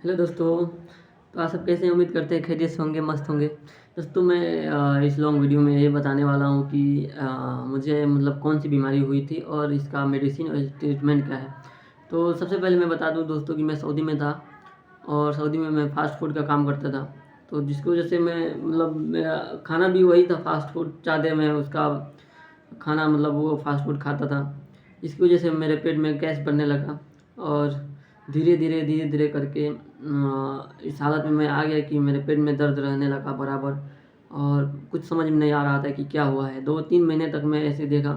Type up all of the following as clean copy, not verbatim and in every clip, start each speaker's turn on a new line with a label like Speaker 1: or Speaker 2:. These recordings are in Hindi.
Speaker 1: हेलो दोस्तों। तो आप सब कैसे हैं? उम्मीद करते हैं खैरियत से होंगे, मस्त होंगे। दोस्तों मैं इस लॉन्ग वीडियो में ये बताने वाला हूँ कि मुझे मतलब कौन सी बीमारी हुई थी और इसका मेडिसिन और ट्रीटमेंट क्या है। तो सबसे पहले मैं बता दूँ दोस्तों कि मैं सऊदी में था और सऊदी में मैं फ़ास्ट फूड का काम करता था। तो जिसकी वजह से मैं मतलब मेरा खाना भी वही था, फ़ास्ट फूड। ज़्यादा मैं उसका खाना मतलब वो फ़ास्ट फूड खाता था। इसकी वजह से मेरे पेट में गैस बनने लगा और धीरे धीरे करके इस हालत में मैं आ गया कि मेरे पेट में दर्द रहने लगा बराबर। और कुछ समझ में नहीं आ रहा था कि क्या हुआ है। 2-3 महीने तक मैं ऐसे देखा।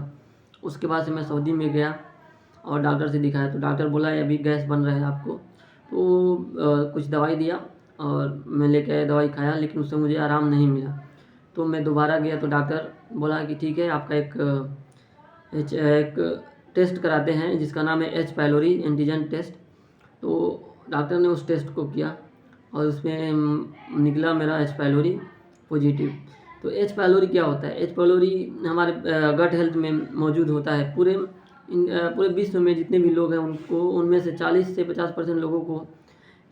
Speaker 1: उसके बाद से मैं सऊदी में गया और डॉक्टर से दिखाया तो डॉक्टर बोला है अभी गैस बन रहा है आपको। तो कुछ दवाई दिया और मैं लेके आया, दवाई खाया, लेकिन उससे मुझे आराम नहीं मिला। तो मैं दोबारा गया तो डॉक्टर बोला कि ठीक है आपका एक टेस्ट कराते हैं जिसका नाम है एच पाइलोरी एंटीजन टेस्ट। तो डॉक्टर ने उस टेस्ट को किया और उसमें निकला मेरा एच पाइलोरी पॉजिटिव। तो एच पाइलोरी क्या होता है? एच पाइलोरी हमारे गट हेल्थ में मौजूद होता है। पूरे विश्व में जितने भी लोग हैं उनको उनमें से 40 से 50% लोगों को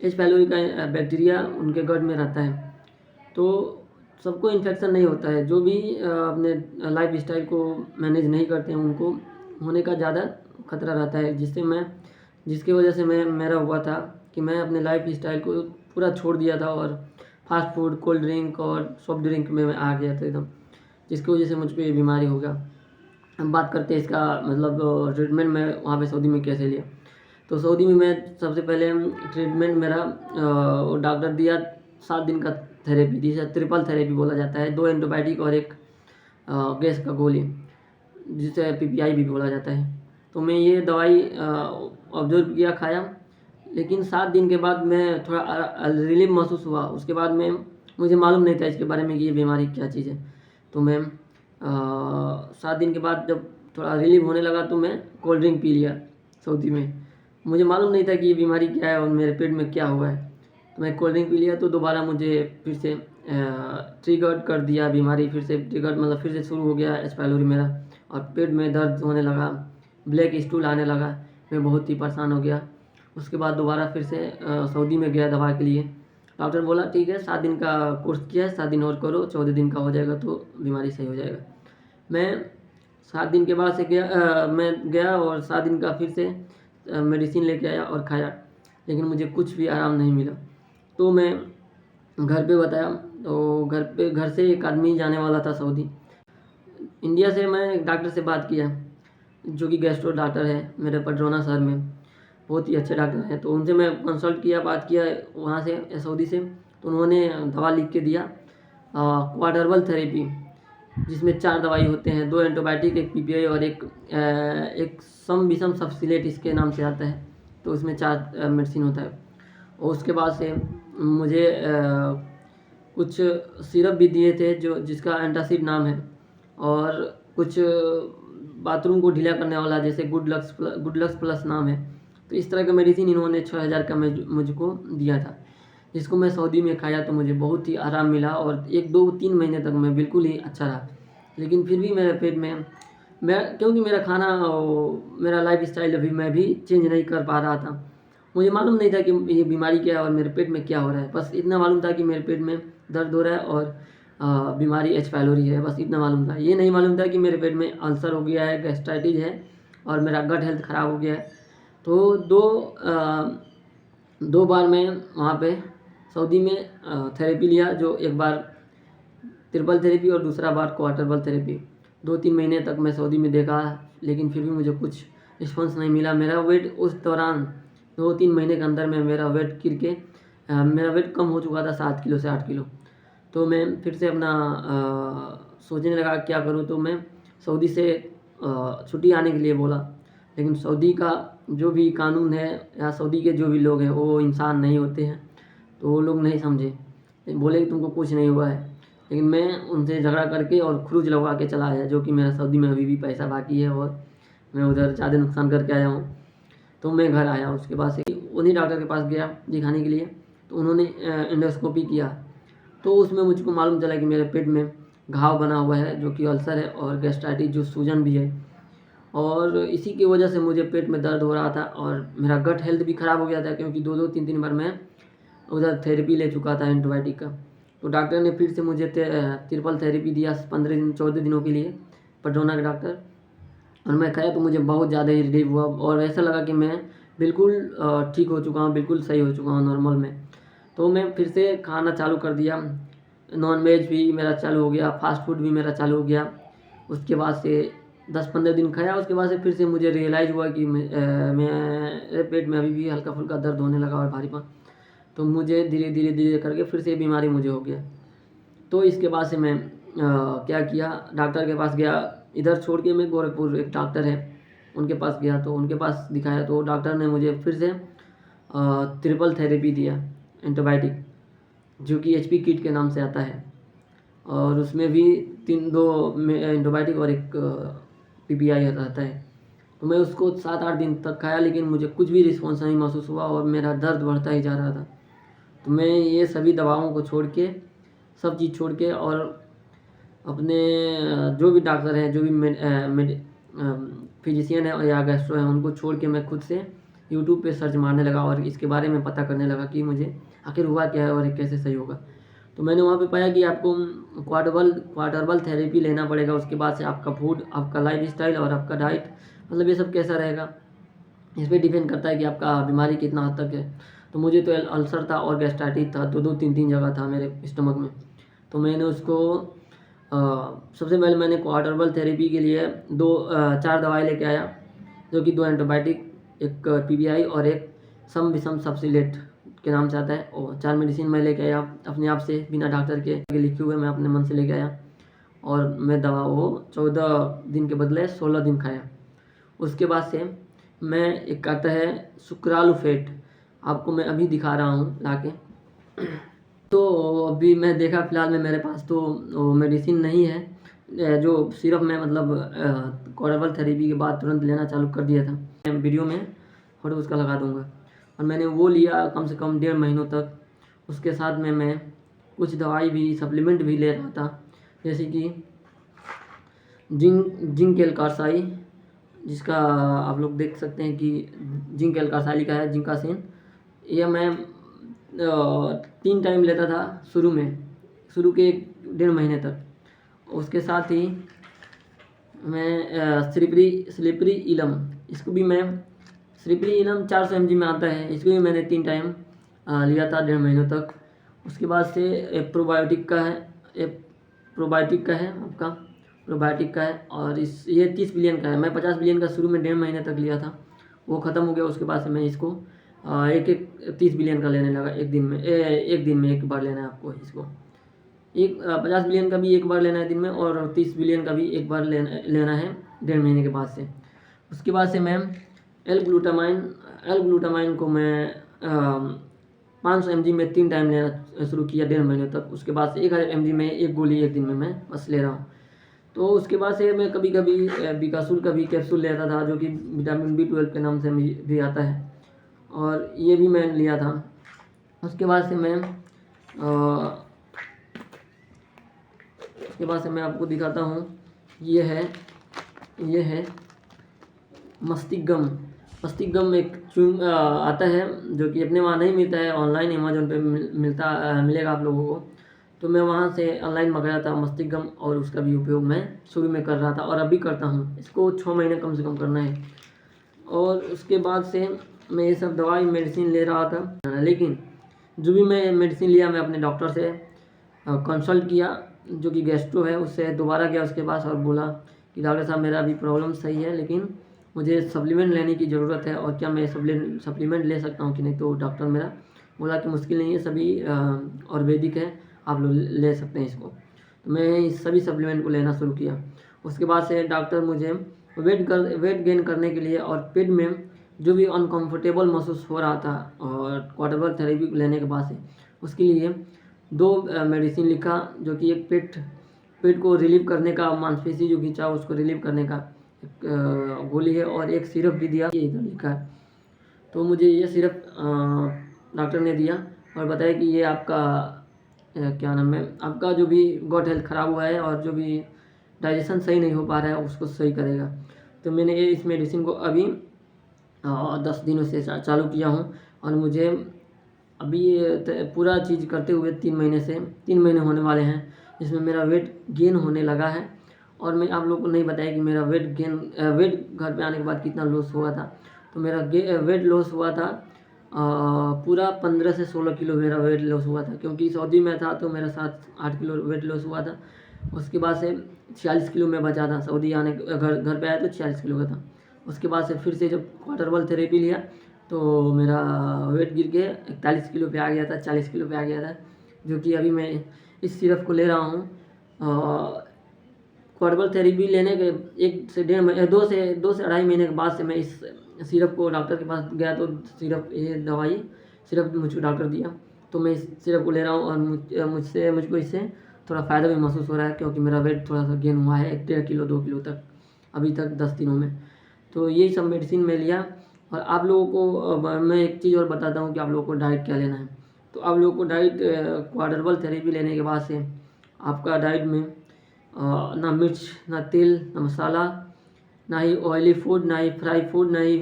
Speaker 1: एच पाइलोरी का बैक्टीरिया उनके गट में रहता है। तो सबको इन्फेक्शन नहीं होता है। जो भी अपने लाइफ स्टाइल को मैनेज नहीं करते हैं उनको होने का ज़्यादा खतरा रहता है। जिसकी वजह से मेरा हुआ था कि मैं अपने लाइफ स्टाइल को पूरा छोड़ दिया था और फास्ट फूड, कोल्ड ड्रिंक और सॉफ्ट ड्रिंक में मैं आ गया था एकदम, जिसकी वजह से मुझको ये बीमारी हो गया। हम बात करते हैं इसका मतलब ट्रीटमेंट मैं वहाँ पे सऊदी में कैसे लिया। तो सऊदी में मैं सबसे पहले ट्रीटमेंट मेरा वो डॉक्टर दिया 7 दिन का थेरेपी दी। जिसे ट्रिपल थेरेपी बोला जाता है। 2 एंटीबायोटिक और एक गैस का गोली, जिसे पीपीआई भी बोला जाता है। तो मैं ये दवाई ऑब्जर्व किया, खाया, लेकिन 7 दिन के बाद मैं थोड़ा रिलीफ महसूस हुआ। उसके बाद में मुझे मालूम नहीं था इसके बारे में कि ये बीमारी क्या चीज़ है। तो मैं 7 दिन के बाद जब थोड़ा रिलीफ होने लगा तो मैं कोल्ड ड्रिंक पी लिया सऊदी में। मुझे मालूम नहीं था कि ये बीमारी क्या है और मेरे पेट में क्या हुआ है। तो मैं कोल्ड ड्रिंक पी लिया तो दोबारा मुझे फिर से ट्रिगर्ड कर दिया बीमारी। फिर से ट्रिगर्ड मतलब फिर से शुरू हो गया एच पाइलोरी मेरा और पेट में दर्द होने लगा, ब्लैक स्टूल आने लगा। मैं बहुत ही परेशान हो गया। उसके बाद दोबारा फिर से सऊदी में गया दवा के लिए। डॉक्टर बोला ठीक है 7 दिन का कोर्स किया है, 7 दिन और करो, 14 दिन का हो जाएगा तो बीमारी सही हो जाएगा। मैं 7 दिन के बाद से मैं गया और 7 दिन का फिर से मेडिसिन लेके आया और खाया, लेकिन मुझे कुछ भी आराम नहीं मिला। तो मैं घर पे बताया तो घर से एक आदमी जाने वाला था सऊदी। इंडिया से मैं एक डॉक्टर से बात किया जो कि गैस्ट्रो डॉक्टर है मेरे पडरौना शहर में। बहुत ही अच्छे डॉक्टर हैं। तो उनसे मैं कंसल्ट किया, बात किया वहाँ से सऊदी से। तो उन्होंने दवा लिख के दिया क्वाडर्बल थेरेपी, जिसमें 4 दवाई होते हैं, 2 एंटीबायोटिक, एक पीपीआई और एक सम विषम सब्सिलेट इसके नाम से आता है। तो उसमें 4 मेडिसिन होता है। और उसके बाद से मुझे कुछ सिरप भी दिए थे जो जिसका एंटासिड नाम है, और कुछ बाथरूम को ढीला करने वाला जैसे गुड लक्स प्लस नाम है। तो इस तरह का मेडिसिन इन्होंने 6000 का मुझको दिया था, जिसको मैं सऊदी में खाया तो मुझे बहुत ही आराम मिला और 1-2-3 महीने तक मैं बिल्कुल ही अच्छा रहा। लेकिन फिर भी मेरे पेट में क्योंकि मेरा खाना मेरा लाइफ स्टाइल अभी मैं भी चेंज नहीं कर पा रहा था। मुझे मालूम नहीं था कि ये बीमारी क्या है और मेरे पेट में क्या हो रहा है। बस इतना मालूम था कि मेरे पेट में दर्द हो रहा है और बीमारी एच पाइलोरी है, बस इतना मालूम था। ये नहीं मालूम था कि मेरे पेट में अल्सर हो गया है, गैस्ट्राइटिस है और मेरा गट हेल्थ ख़राब हो गया है। तो 2 बार मैं वहाँ पे सऊदी में थेरेपी लिया, जो एक बार ट्रिपल थेरेपी और दूसरा बार क्वार्टरबल थेरेपी। 2-3 महीने तक मैं सऊदी में देखा, लेकिन फिर भी मुझे कुछ रिस्पॉन्स नहीं मिला। मेरा वेट उस दौरान 2-3 महीने के अंदर में मेरा वेट गिर के मेरा वेट कम हो चुका था 7 किलो से 8 किलो। तो मैं फिर से अपना सोचने लगा क्या करूँ। तो मैं सऊदी से छुट्टी आने के लिए बोला, लेकिन सऊदी का जो भी कानून है या सऊदी के जो भी लोग हैं वो इंसान नहीं होते हैं। तो वो लोग नहीं समझे, बोले कि तुमको कुछ नहीं हुआ है। लेकिन मैं उनसे झगड़ा करके और क्रूज लगवा के चला आया, जो कि मेरा सऊदी में अभी भी पैसा बाकी है और मैं उधर ज़्यादा नुकसान करके आया हूँ। तो मैं घर आया, उसके बाद से उन्हीं डॉक्टर के पास गया दिखाने के लिए। तो उन्होंने एंडोस्कोपी किया तो उसमें मुझको मालूम चला कि मेरे पेट में घाव बना हुआ है, जो कि अल्सर है और गैस्ट्राइटिस जो सूजन भी है। और इसी की वजह से मुझे पेट में दर्द हो रहा था और मेरा गट हेल्थ भी ख़राब हो गया था, क्योंकि 2-2 3-3 बार मैं उधर थेरेपी ले चुका था एंटीबायोटिक का। तो डॉक्टर ने फिर से मुझे ट्रिपल थेरेपी दिया 15 दिन 14 दिनों के लिए, पटरौना का डॉक्टर। और मैं खाया तो मुझे बहुत ज़्यादा ही रिलीफ हुआ और ऐसा लगा कि मैं बिल्कुल ठीक हो चुका हूँ, बिल्कुल सही हो चुका हूँ नॉर्मल में। तो मैं फिर से खाना चालू कर दिया, नॉन वेज भी मेरा चालू हो गया, फास्ट फूड भी मेरा चालू हो गया। उसके बाद से 10-15 दिन खाया, उसके बाद से फिर से मुझे रियलाइज़ हुआ कि मेरे पेट में अभी भी हल्का फुल्का दर्द होने लगा और भारीपन। तो मुझे धीरे धीरे धीरे करके फिर से बीमारी मुझे हो गया। तो इसके बाद से मैं क्या किया, डॉक्टर के पास गया। इधर छोड़ के मैं गोरखपुर एक डॉक्टर है उनके पास गया, तो उनके पास दिखाया तो डॉक्टर ने मुझे फिर से ट्रिपल थेरेपी दिया एंटीबायोटिक, जो कि HP किट के नाम से आता है। और उसमें भी 2 एंटीबायोटिक और एक PPI रहता है। तो मैं उसको 7-8 दिन तक खाया, लेकिन मुझे कुछ भी रिस्पॉन्स नहीं महसूस हुआ और मेरा दर्द बढ़ता ही जा रहा था। तो मैं ये सभी दवाओं को छोड़ के, सब चीज़ छोड़ के, और अपने जो भी डॉक्टर हैं, जो भी फिजिशियन है या गैस्ट्रो है, उनको छोड़ के मैं खुद से यूट्यूब पे सर्च मारने लगा और इसके बारे में पता करने लगा कि मुझे आखिर हुआ क्या है और ये कैसे सही होगा। तो मैंने वहाँ पे पाया कि आपको क्वार्टरबल थेरेपी लेना पड़ेगा। उसके बाद से आपका फूड, आपका लाइफस्टाइल और आपका डाइट, मतलब ये सब कैसा रहेगा, इस पे डिपेंड करता है कि आपका बीमारी कितना हद तक है। तो मुझे तो अल्सर था और गैस्ट्राइटिस था, 2-2 3-3 जगह था मेरे स्टमक में। तो मैंने उसको सबसे पहले मैंने क्वार्टरबल थेरेपी के लिए 4 दवाई लेके आया, जो कि 2 एंटीबायोटिक, एक PPI और एक सम विषम सब्सिलेट के नाम से आता है। और 4 मेडिसिन मैं लेके आया अपने आप से, बिना डॉक्टर के लिखे हुए, मैं अपने मन से लेके आया। और मैं दवा वो 14 दिन के बदले 16 दिन खाया। उसके बाद से मैं एक आता है सुक्रालोफेट, आपको मैं अभी दिखा रहा हूँ लाके। तो अभी मैं देखा फ़िलहाल में मेरे पास तो वो मेडिसिन नहीं है, जो सिर्फ मैं मतलब क्वार्टरबल थेरेपी के बाद तुरंत लेना चालू कर दिया था। मैं वीडियो में फ़ोटो उसका लगा दूँगा। और मैंने वो लिया कम से कम 1.5 महीनों तक। उसके साथ में मैं कुछ दवाई भी, सप्लीमेंट भी ले रहा था, जैसे कि जिंक एल्कासाई, जिसका आप लोग देख सकते हैं कि जिंक एल्कासाई लिखा है, जिंकासिन। ये मैं 3 टाइम लेता था शुरू के 1.5 महीने तक। उसके साथ ही मैं स्लिपरी इलम, इसको भी मैं, स्लिपरी इलम 400 mg में आता है, इसको भी मैंने 3 टाइम लिया था 1.5 महीनों तक। उसके बाद से एक प्रोबायोटिक का है, और ये 30 बिलियन का है। मैं 50 बिलियन का शुरू में 1.5 महीने तक लिया था, वो ख़त्म हो गया। उसके बाद से मैं इसको 30 बिलियन का लेने लगा। एक दिन में एक बार लेना है आपको इसको। 50 बिलियन का भी एक बार लेना है दिन में, और 30 बिलियन का भी एक बार लेना है 1.5 महीने के बाद से। उसके बाद से मैं एल ग्लूटामाइन को मैं 500 mg में 3 टाइम लेना शुरू किया 1.5 महीने तक। उसके बाद से 1000 mg में एक गोली एक दिन में मैं बस ले रहा हूँ। तो उसके बाद से मैं कभी कभी बिकासुल का भी कैप्सूल लेता था, जो कि विटामिन B12 के नाम से भी आता है, और ये भी मैं लिया था। उसके बाद से मैं आपको दिखाता हूँ, ये है मस्तिष्क एक आता है, जो कि अपने वहाँ नहीं मिलता है, ऑनलाइन अमेज़न पे मिलेगा आप लोगों को। तो मैं वहाँ से ऑनलाइन मंगाया था मस्तिष्क, और उसका भी उपयोग मैं शुरू में कर रहा था और अभी करता हूँ। इसको 6 महीने कम से कम करना है। और उसके बाद से मैं ये सब दवाई मेडिसिन ले रहा था, लेकिन जो भी मैं मेडिसिन लिया, मैं अपने डॉक्टर से कंसल्ट किया, जो कि गैस्ट्रो है, उससे दोबारा गया उसके पास और बोला कि डॉक्टर साहब, मेरा अभी प्रॉब्लम सही है, लेकिन मुझे सप्लीमेंट लेने की ज़रूरत है, और क्या मैं सप्लीमेंट ले सकता हूँ कि नहीं। तो डॉक्टर मेरा बोला कि मुश्किल नहीं है, सभी आयुर्वेदिक है, आप लोग ले सकते हैं इसको। तो मैं इस सभी सप्लीमेंट को लेना शुरू किया। उसके बाद से डॉक्टर मुझे वेट गेन करने के लिए, और पेट में जो भी अनकंफर्टेबल महसूस हो रहा था, और क्वार्टरबल थेरेपी लेने के बाद से, उसके लिए 2 मेडिसिन लिखा, जो कि एक पेट को रिलीव करने का, मांसपेशी जो खींचा उसको रिलीव करने का एक गोली है, और एक सिरप भी दिया, ये इधर लिखा है। तो मुझे ये सिरप डॉक्टर ने दिया और बताया कि ये आपका क्या नाम है, आपका जो भी गट हेल्थ ख़राब हुआ है और जो भी डाइजेशन सही नहीं हो पा रहा है, उसको सही करेगा। तो मैंने इस मेडिसिन को अभी 10 दिनों से चालू किया हूँ, और मुझे अभी ये पूरा चीज़ करते हुए 3 महीने होने वाले हैं, जिसमें मेरा वेट गेन होने लगा है। और मैं आप लोगों को नहीं बताया कि मेरा वेट घर पे आने के बाद कितना लॉस हुआ था। तो मेरा वेट लॉस हुआ था पूरा 15 से 16 किलो मेरा वेट लॉस हुआ था, क्योंकि सऊदी में था तो मेरा 7-8 किलो वेट लॉस हुआ था। उसके बाद से 46 किलो में बचा था, सऊदी आने घर पे आया तो 46 किलो का था। उसके बाद से फिर से जब क्वार्टर बल थेरेपी लिया तो मेरा वेट गिर के 41 किलो पे आ गया था, 40 किलो पे आ गया था, जो कि अभी मैं इस सिरप को ले रहा हूँ। क्वार्टर थेरेपी लेने के 1 से 1.5 महीने 2 से 2.5 महीने के बाद से मैं इस सिरप को डॉक्टर के पास गया तो सिरप मुझको डॉक्टर दिया, तो मैं इस सिरप को ले रहा हूँ और मुझको इससे थोड़ा फ़ायदा भी महसूस हो रहा है, क्योंकि मेरा वेट थोड़ा सा गेन हुआ है 1.5 किलो 2 किलो तक अभी तक 10 दिनों में। तो यही सब मेडिसिन मैं लिया। और आप लोगों को मैं एक चीज़ और बताता हूँ कि आप लोगों को डाइट क्या लेना है। तो आप लोगों को डाइट क्वाड्रपल थेरेपी लेने के बाद से आपका डाइट में ना मिर्च, ना तेल, ना मसाला, ना ही ऑयली फूड, ना ही फ्राई फूड, ना ही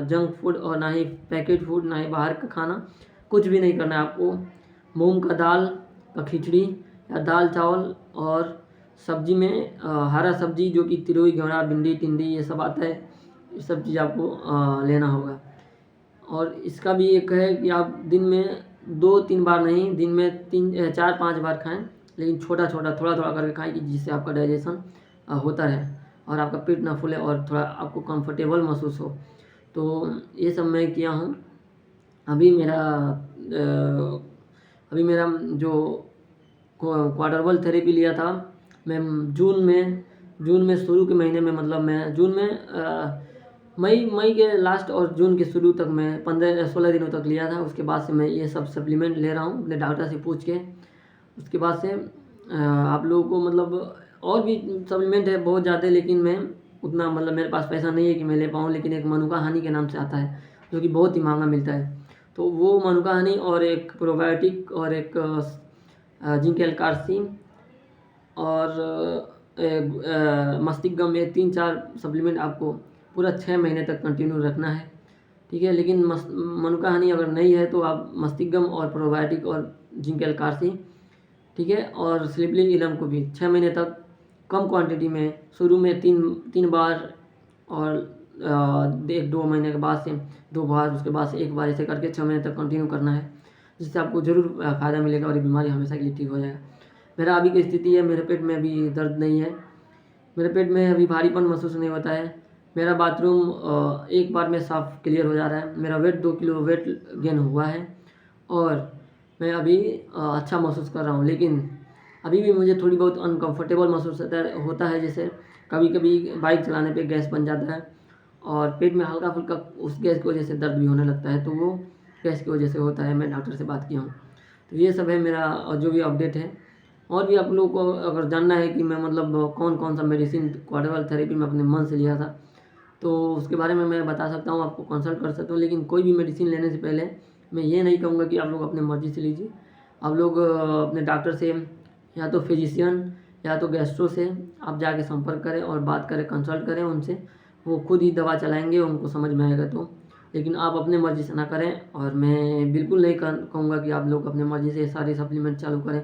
Speaker 1: जंक फूड और ना ही पैकेट फूड, ना ही बाहर का खाना, कुछ भी नहीं करना है आपको। मूंग का दाल का खिचड़ी या दाल चावल, और सब्जी में हरा सब्जी जो कि तिरोई, घेवड़ा, भिंडी, टिंडी ये सब आता है, ये सब चीज़ आपको लेना होगा। और इसका भी एक है कि आप दिन में 2-3 बार नहीं, दिन में 4-5 बार खाएं, लेकिन छोटा छोटा थोड़ा थोड़ा करके खाएं, कि जिससे आपका डाइजेशन होता रहे और आपका पेट ना फूले और थोड़ा आपको कंफर्टेबल महसूस हो। तो ये सब मैं किया हूँ। अभी मेरा जो क्वार्टरबल थेरेपी लिया था मैं जून में शुरू के महीने में, मतलब मैं जून में मई के लास्ट और जून के शुरू तक मैं 15-16 दिनों तक लिया था। उसके बाद से मैं ये सब सप्लीमेंट ले रहा हूँ अपने डॉक्टर से पूछ के। उसके बाद से आप लोगों को मतलब और भी सप्लीमेंट है बहुत ज़्यादा, लेकिन मैं उतना मतलब मेरे पास पैसा नहीं है कि मैं ले पाऊँ। लेकिन एक मनुका हनी के नाम से आता है, जो कि बहुत ही महंगा मिलता है। तो वो मनुका हनी और एक प्रोबायोटिक और एक जिंक एल कार्सिन और मस्तिष्क गम, ये 3-4 सप्लीमेंट आपको पूरा 6 महीने तक कंटिन्यू रखना है, ठीक है। लेकिन मनुका हनी अगर नहीं है तो आप मस्तिष्क गम और प्रोबायोटिक और जिंक एल कार्सिन, ठीक है, और स्लिपलिन इलम को भी 6 महीने तक कम क्वांटिटी में, शुरू में 3 बार और 1-2 महीने के बाद से 2 बार, उसके बाद से 1 बार, ऐसे करके 6 महीने तक कंटिन्यू करना है, जिससे आपको ज़रूर फ़ायदा मिलेगा और ये बीमारी हमेशा के लिए ठीक हो जाएगा। मेरा अभी की स्थिति है, मेरे पेट में अभी दर्द नहीं है, मेरे पेट में अभी भारीपन महसूस नहीं होता है, मेरा बाथरूम एक बार में साफ क्लियर हो जा रहा है, मेरा वेट 2 किलो वेट गेन हुआ है और मैं अभी अच्छा महसूस कर रहा हूँ। लेकिन अभी भी मुझे थोड़ी बहुत अनकंफर्टेबल महसूस होता है, जैसे कभी कभी बाइक चलाने पे गैस बन जाता है और पेट में हल्का फुल्का उस गैस की वजह से दर्द भी होने लगता है, तो वो गैस की वजह से होता है। मैं डॉक्टर से बात किया हूँ। तो ये सब है मेरा जो भी अपडेट है। और भी आप लोगों को अगर जानना है कि मैं मतलब कौन कौन सा मेडिसिन क्वाड्रपल थेरेपी में अपने मन से लिया था, तो उसके बारे में मैं बता सकता हूँ, आपको कंसल्ट कर सकता हूँ। लेकिन कोई भी मेडिसिन लेने से पहले मैं ये नहीं कहूँगा कि आप लोग अपने मर्ज़ी से लीजिए। आप लोग अपने डॉक्टर से, या तो फिजिशियन या तो गैस्ट्रो से आप जाके संपर्क करें और बात करें, कंसल्ट करें उनसे। वो खुद ही दवा चलाएँगे, उनको समझ में आएगा तो। लेकिन आप अपने मर्ज़ी से ना करें, और मैं बिल्कुल नहीं कहूँगा कि आप लोग अपने मर्ज़ी से सारे सप्लीमेंट चालू करें।